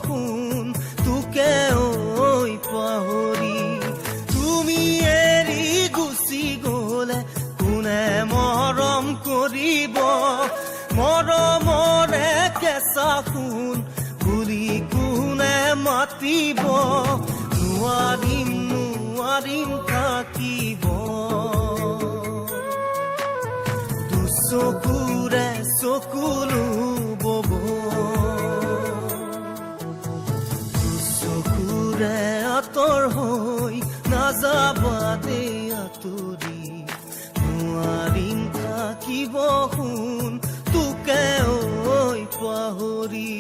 শুন তোকে ঐ পাহৰি তুমি এৰি গুচি গ'লে কোনে মৰম কৰিব মৰমৰে কেঁচা সোণ বুলি কোনে মাতিব নোৱাৰিম নোৱাৰিম থাকিব দুচকুৰে চকুলো বব দুচকুৰে আঁতৰ হৈ নাযাবা দেই আঁতৰি নোৱাৰিম থাকিব শুন তোকে ঐ পাহৰি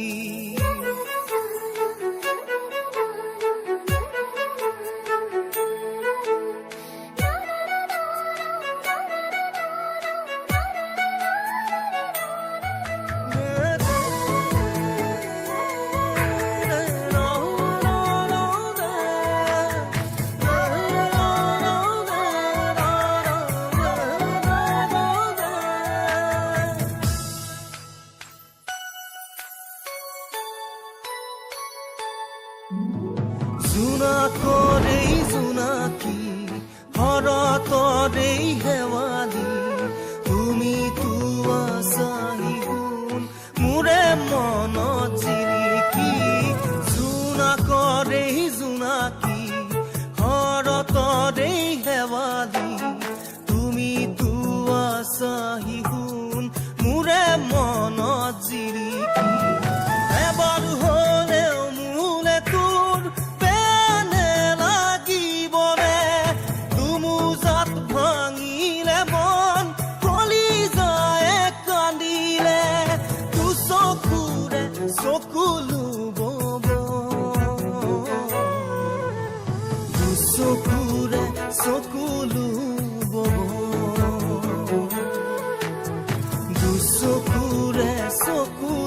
জোনাকৰেই জোনাকী শৰতৰেই শেৱালি তুমি আছাহি গুণ মোৰে মনত জিলিকি জোনাকৰেই জোনাকী শৰতৰেই শেৱালি তুমি আছাহি গুণ মোৰে মনত জিলিকি এবাৰ হ'লেও মোলে তোৰ চকুলো বব দুচকুৰে চকুলো বব দুচকুৰে চকুলো